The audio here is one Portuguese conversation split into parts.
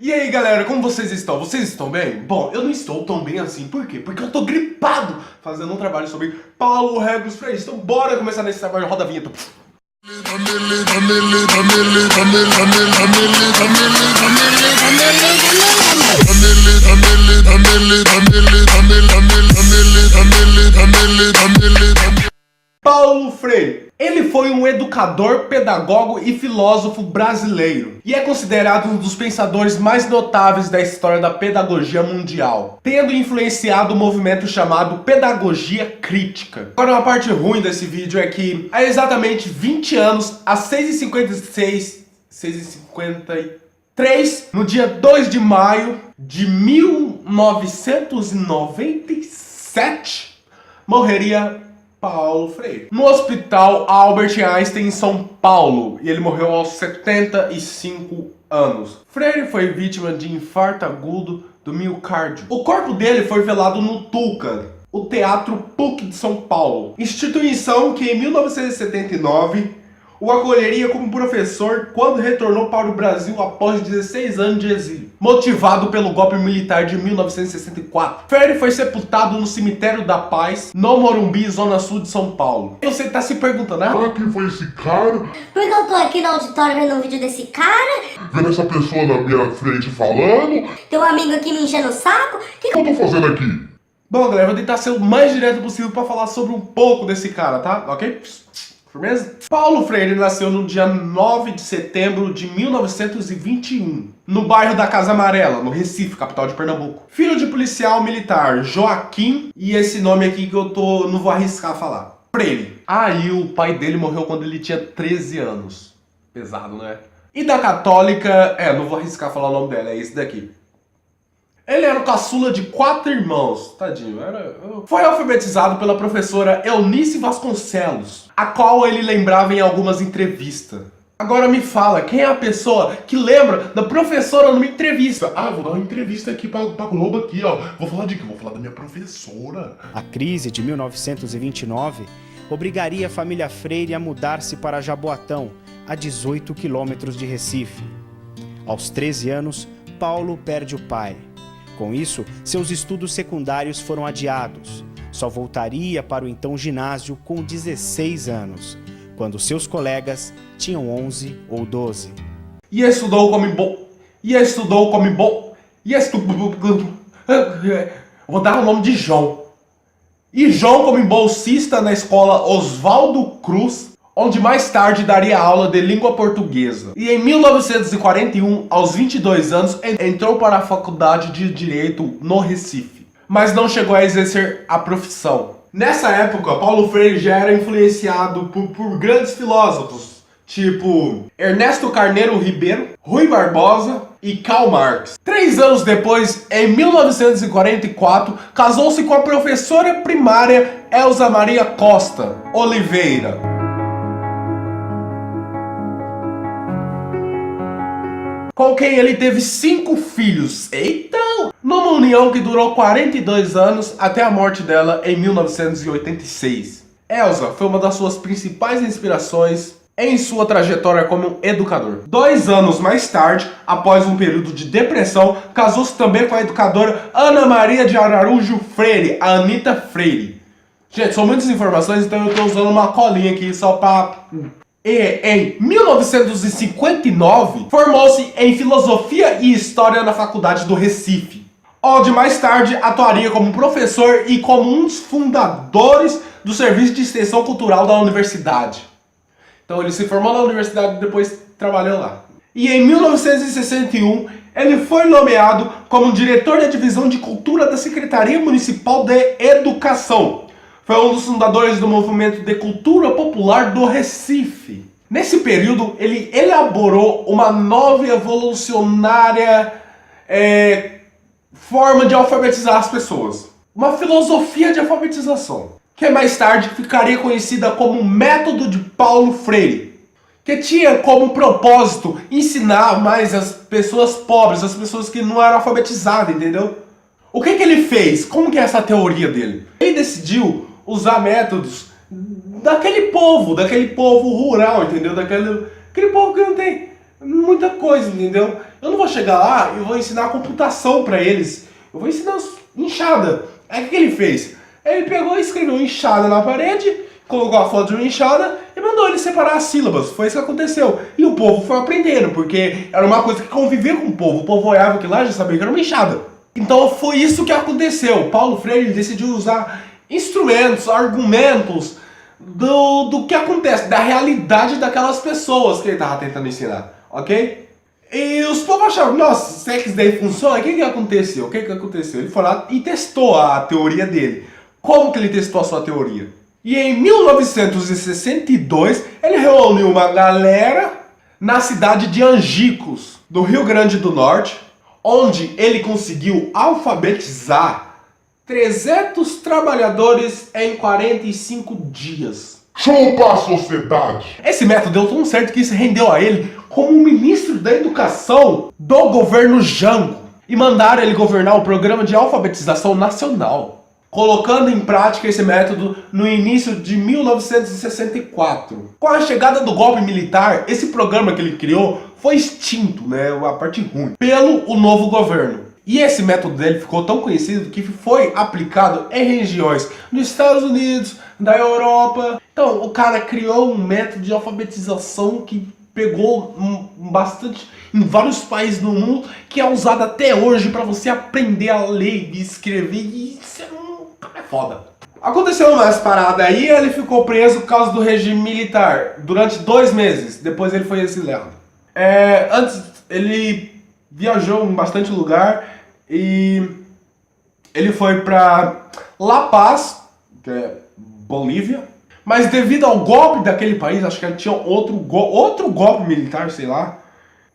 E aí galera, como vocês estão? Vocês estão bem? Bom, eu não estou tão bem assim, por quê? Porque eu tô gripado fazendo um trabalho sobre Paulo Régis Freire. Então bora começar nesse trabalho, roda a vinheta. Paulo Freire. Ele foi um educador, pedagogo e filósofo brasileiro e é considerado um dos pensadores mais notáveis da história da pedagogia mundial, tendo influenciado o movimento chamado pedagogia crítica. Agora, uma parte ruim desse vídeo é que há exatamente 20 anos, às 6h53, no dia 2 de maio de 1997, morreria Paulo Freire no Hospital Albert Einstein em São Paulo, e ele morreu aos 75 anos. Freire foi vítima de infarto agudo do miocárdio. O corpo dele foi velado no Tuca, o Teatro PUC de São Paulo, instituição que em 1979 o acolheria como professor quando retornou para o Brasil após 16 anos de exílio, motivado pelo golpe militar de 1964. Freire foi sepultado no Cemitério da Paz, no Morumbi, zona sul de São Paulo. E você tá se perguntando, quem foi esse cara? Porque eu tô aqui no auditório vendo um vídeo desse cara, Vendo essa pessoa na minha frente falando? tem um amigo aqui me enchendo o saco. O que eu tô fazendo aqui? Bom, galera, eu vou tentar ser o mais direto possível para falar sobre um pouco desse cara, tá? Ok? Firmeza? Paulo Freire nasceu no dia 9 de setembro de 1921, no bairro da Casa Amarela, no Recife, capital de Pernambuco. Filho de policial militar Joaquim, e esse nome aqui que eu não vou arriscar falar, Freire. Aí o pai dele morreu quando ele tinha 13 anos. Pesado, né? E da católica, não vou arriscar falar o nome dela, é esse daqui. Ele era o caçula de 4 irmãos, tadinho. Foi alfabetizado pela professora Eunice Vasconcelos, a qual ele lembrava em algumas entrevistas. Agora me fala, quem é a pessoa que lembra da professora numa entrevista? Vou dar uma entrevista aqui pra Globo aqui, ó. Vou falar de quê? Vou falar da minha professora. A crise de 1929 obrigaria a família Freire a mudar-se para Jaboatão, a 18 quilômetros de Recife. Aos 13 anos, Paulo perde o pai. Com isso, seus estudos secundários foram adiados. Só voltaria para o então ginásio com 16 anos, quando seus colegas tinham 11 ou 12. Vou dar o nome de João. E João como bolsista na escola Oswaldo Cruz, onde mais tarde daria aula de língua portuguesa. E em 1941, aos 22 anos, entrou para a Faculdade de Direito no Recife, mas não chegou a exercer a profissão. Nessa época, Paulo Freire já era influenciado por grandes filósofos, tipo Ernesto Carneiro Ribeiro, Rui Barbosa e Karl Marx. 3 anos depois, em 1944, casou-se com a professora primária Elza Maria Costa Oliveira. Com quem ele teve 5 filhos. Eita! Numa união que durou 42 anos até a morte dela em 1986. Elza foi uma das suas principais inspirações em sua trajetória como educador. 2 anos mais tarde, após um período de depressão, casou-se também com a educadora Ana Maria de Araújo Freire, a Anita Freire. Gente, são muitas informações, então eu estou usando uma colinha aqui só para... E em 1959, formou-se em Filosofia e História na Faculdade do Recife, onde mais tarde atuaria como professor e como um dos fundadores do Serviço de Extensão Cultural da universidade. Então ele se formou na universidade e depois trabalhou lá. E em 1961, ele foi nomeado como diretor da Divisão de Cultura da Secretaria Municipal de Educação. Foi um dos fundadores do movimento de cultura popular do Recife. Nesse período, ele elaborou uma nova e evolucionária forma de alfabetizar as pessoas. Uma filosofia de alfabetização, que mais tarde ficaria conhecida como Método de Paulo Freire, que tinha como propósito ensinar mais as pessoas pobres, as pessoas que não eram alfabetizadas, entendeu? O que ele fez? Como que é essa teoria dele? Ele decidiu usar métodos daquele povo rural, entendeu? Aquele povo que não tem muita coisa, entendeu? Eu não vou vou chegar lá e vou ensinar computação pra eles. Eu vou ensinar enxada. Aí o que ele fez? Ele pegou e escreveu enxada na parede, colocou a foto de uma enxada e mandou ele separar as sílabas. Foi isso que aconteceu. E o povo foi aprendendo, porque era uma coisa que convivia com o povo. O povo olhava aquilo lá e já sabia que era uma enxada. Então foi isso que aconteceu. Paulo Freire decidiu usar instrumentos, argumentos do que acontece, da realidade daquelas pessoas que ele estava tentando ensinar, ok? E os povos acharam, nossa, será que isso daí funciona? O que aconteceu? O que aconteceu? Ele foi lá e testou a teoria dele. Como que ele testou a sua teoria? E em 1962, ele reuniu uma galera na cidade de Angicos, do Rio Grande do Norte, onde ele conseguiu alfabetizar 300 trabalhadores em 45 dias. Chupa a sociedade! Esse método deu tão certo que isso rendeu a ele como ministro da educação do governo Jango. E mandaram ele governar o programa de alfabetização nacional, colocando em prática esse método no início de 1964. Com a chegada do golpe militar, esse programa que ele criou foi extinto, né, a parte ruim, pelo o novo governo. E esse método dele ficou tão conhecido que foi aplicado em regiões dos Estados Unidos, da Europa. Então, o cara criou um método de alfabetização que pegou bastante em vários países do mundo, que é usado até hoje para você aprender a ler e escrever. E isso é foda. Aconteceu umas paradas aí, ele ficou preso por causa do regime militar durante 2 meses. Depois ele foi exilado. Antes ele viajou em bastante lugar e ele foi para La Paz, que é Bolívia, mas devido ao golpe daquele país, acho que ele tinha outro golpe militar, sei lá,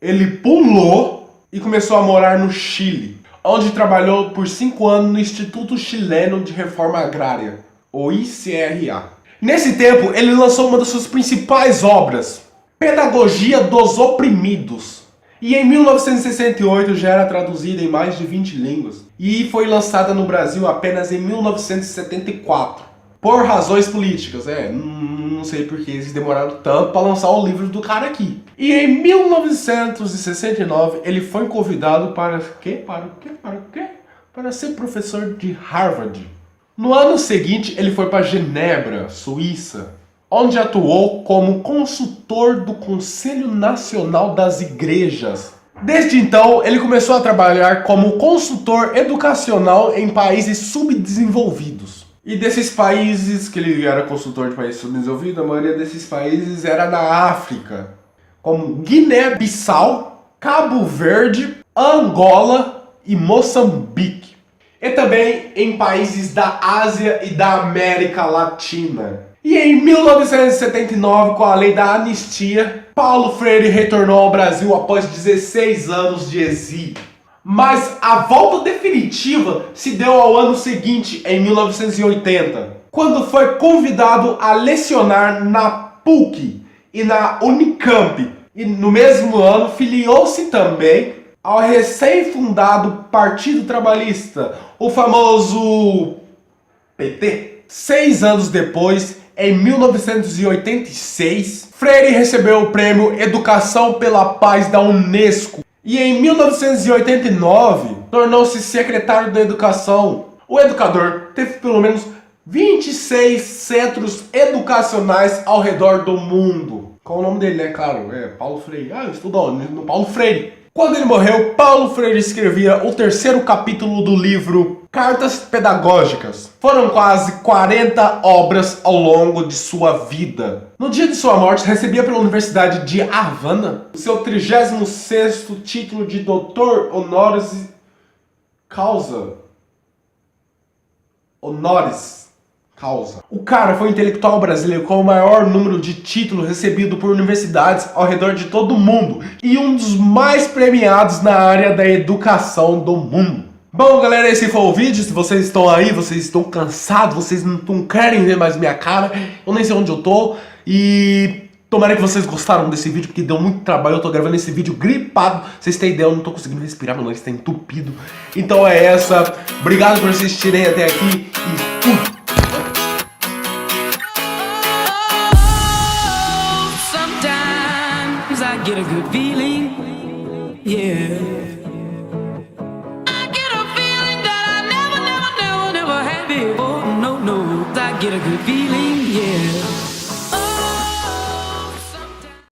ele pulou e começou a morar no Chile, onde trabalhou por 5 anos no Instituto Chileno de Reforma Agrária, o ICRA. Nesse tempo, ele lançou uma das suas principais obras, Pedagogia dos Oprimidos. E em 1968 já era traduzida em mais de 20 línguas. E foi lançada no Brasil apenas em 1974. Por razões políticas, não sei por que eles demoraram tanto para lançar o livro do cara aqui. E em 1969 ele foi convidado para ser professor de Harvard. No ano seguinte ele foi para Genebra, Suíça, onde atuou como consultor do Conselho Nacional das Igrejas. Desde então, ele começou a trabalhar como consultor educacional em países subdesenvolvidos. E desses países que ele era consultor de países subdesenvolvidos, a maioria desses países era na África, como Guiné-Bissau, Cabo Verde, Angola e Moçambique. E também em países da Ásia e da América Latina. E em 1979, com a lei da anistia, Paulo Freire retornou ao Brasil após 16 anos de exílio. Mas a volta definitiva se deu ao ano seguinte, em 1980, quando foi convidado a lecionar na PUC e na Unicamp. E no mesmo ano filiou-se também ao recém-fundado Partido Trabalhista, o famoso PT. 6 anos depois, em 1986, Freire recebeu o prêmio Educação pela Paz da Unesco. E em 1989, tornou-se secretário da Educação. O educador teve pelo menos 26 centros educacionais ao redor do mundo. Qual o nome dele, né? Claro, Paulo Freire. Eu estudo no Paulo Freire. Quando ele morreu, Paulo Freire escrevia o 3º capítulo do livro Cartas Pedagógicas. Foram quase 40 obras ao longo de sua vida. No dia de sua morte, recebia pela Universidade de Havana o seu 36º título de Doutor Honoris Causa. Honoris Causa. O cara foi o intelectual brasileiro com o maior número de títulos recebido por universidades ao redor de todo o mundo e um dos mais premiados na área da educação do mundo. Bom, galera, esse foi o vídeo. Se vocês estão aí, vocês estão cansados, vocês não querem ver mais minha cara, eu nem sei onde eu tô. E tomara que vocês gostaram desse vídeo, porque deu muito trabalho. Eu tô gravando esse vídeo gripado. Vocês têm ideia, eu não tô conseguindo respirar, meu nariz tá entupido. Então é essa. Obrigado por assistirem até aqui e fui! Sometimes I get a good feeling yeah. I get a feeling that I never had before. No, no, I get a good feeling.